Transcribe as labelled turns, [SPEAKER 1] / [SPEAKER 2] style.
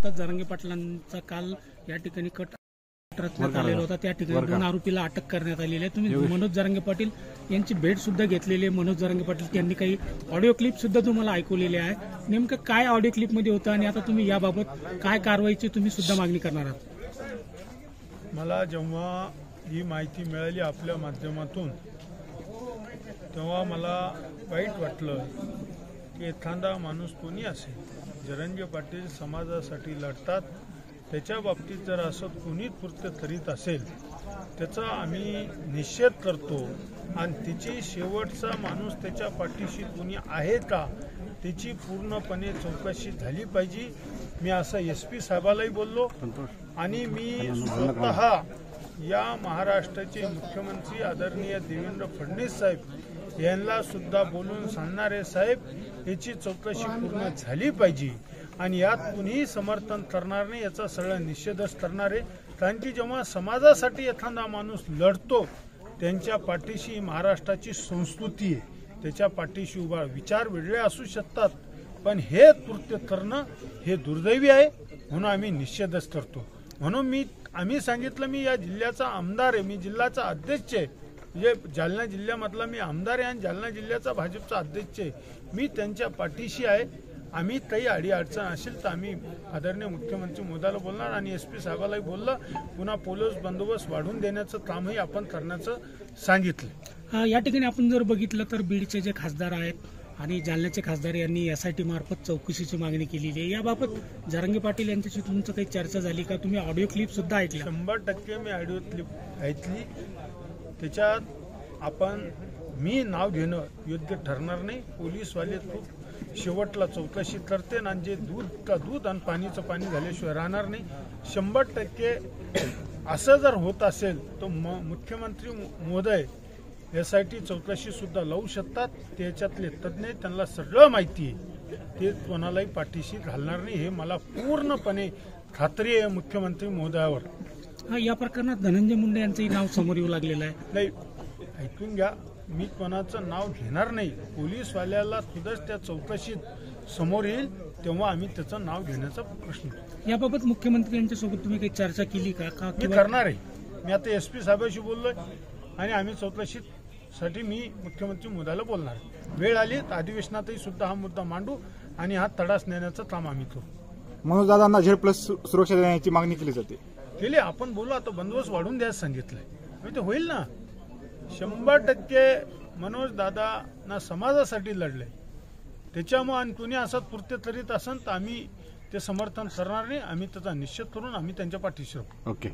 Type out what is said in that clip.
[SPEAKER 1] सोबतच जरांगे पाटलांचा काल या ठिकाणी कट रचण्यात आलेला होता। त्या ठिकाणी 2 आरोपीला अटक करण्यात आलेली आहे। तुम्ही मनोज जरांगे पाटील यांची भेट सुद्धा घेतलेली आहे। मनोज जरांगे पाटील यांनी काही ऑडिओ क्लिप सुद्धा तुम्हाला ऐकवलेले आहे। नेमकं काय ऑडिओ क्लिप मध्ये होतं आणि आता तुम्ही याबाबत काय कारवाईची तुम्ही सुद्धा मागणी करणार आहात?
[SPEAKER 2] मला जेव्हा ही माहिती मिळाली आपल्या माध्यमातून तेव्हा मला वाईट वाटलं की एखादा माणूस कोणी असेल, जरांगे पाटील समाजासाठी लढतात, त्याच्या बाबतीत जर असं कोणी कृत्य करीत असेल त्याचा आम्ही निषेध करतो आणि तिची शेवटचा माणूस त्याच्या पाठीशी कोणी आहे का त्याची पूर्णपणे चौकशी झाली पाहिजे। मी असं SP साहेबालाही बोललो आणि मी स्वतः या महाराष्ट्राचे मुख्यमंत्री आदरणीय देवेंद्र फडणवीस साहेब यांना सुद्धा बोलून सांगणार आहे, साहेब याची चौकशी पूर्ण झाली पाहिजे आणि यात कुणीही समर्थन करणार नाही, याचा सगळा निषेधच करणार आहे। कारण की जेव्हा समाजासाठी एखादा माणूस लढतो त्यांच्या पाठीशी महाराष्ट्राची संस्कृती आहे, त्याच्या पाठीशी उभा। विचार वेगळे असू शकतात पण हे कृत्य करणं हे दुर्दैवी आहे, म्हणून आम्ही निषेधच करतो। म्हणून आम्ही सांगितलं, मी या जिल्ह्याचा आमदार आहे, मी जिल्ह्याचा अध्यक्ष आहे, म्हणजे जालना जिल्ह्यामधला मी आमदार आहे आणि जालना जिल्ह्याचा भाजपचा अध्यक्ष आहे। मी त्यांच्या पाठीशी आहे। आम्ही काही अडीअडचण असेल तर आम्ही आदरणीय मुख्यमंत्री मोदीला बोलणार आणि SP साहेबालाही बोललं, पुन्हा पोलीस बंदोबस्त वाढवून देण्याचं कामही आपण करण्याचं सांगितलं।
[SPEAKER 1] या ठिकाणी आपण जर बघितलं तर बीडचे जे खासदार आहेत आणि जालन्याचे खासदार यांनी SIT मार्फत चौकशीची मागणी केलेली आहे। याबाबत जरांगे पाटील यांच्याशी तुमचं काही चर्चा झाली का? तुम्ही ऑडिओ क्लिप सुद्धा ऐकल्या?
[SPEAKER 2] 100% मी ऑडिओ क्लिप ऐकली। त्याच्यात मी नाव घेणं योग्य ठरणार नाही। पोलीसवाले खूप शेवटला चौकशी करते आणि जे दूध का दूध आणि पाणीचं पाणी झाल्याशिवाय राहणार नाही। 100% असं जर होत असेल तर मुख्यमंत्री महोदय SIT चौकशी सुद्धा लावू शकतात। त्याच्यातले तज्ज्ञ त्यांना सगळं माहिती आहे, ते कोणालाही पाठीशी घालणार नाही, हे मला पूर्णपणे खात्री आहे मुख्यमंत्री महोदयावर।
[SPEAKER 1] या प्रकरणात धनंजय मुंडे यांचंही नाव समोर येऊ लागलेलं आहे।
[SPEAKER 2] नाही, ऐकून घ्या, मी कोणाचं नाव घेणार नाही। पोलीसवाल्याला सुद्धाच त्या चौकशीत समोर येईल तेव्हा आम्ही त्याचं नाव घेण्याचा प्रश्न।
[SPEAKER 1] याबाबत मुख्यमंत्री यांच्यासोबत तुम्ही काही चर्चा केली का?
[SPEAKER 2] मी करणार आहे। मी आता SP साहेबांशी बोललोय आणि आम्ही चौकशीसाठी मी मुख्यमंत्री मोदीला बोलणार। वेळ आली तर अधिवेशनातही सुद्धा हा मुद्दा मांडू आणि हा तडास नेण्याचं काम आम्ही करू।
[SPEAKER 3] मनोज दादांना Z+ सुरक्षा देण्याची मागणी केली जाते।
[SPEAKER 2] केली, आपण बोलू, आता बंदोबस्त वाढून द्यायचं सांगितलंय, ते होईल ना। 100% मनोज दादांना समाजासाठी लढले, त्याच्यामुळे आणि कुणी असं कृत्य करीत असेल तर आम्ही ते समर्थन करणार नाही। आम्ही त्याचा निषेध करून आम्ही त्यांच्या पाठीशी राहू।
[SPEAKER 3] ओके।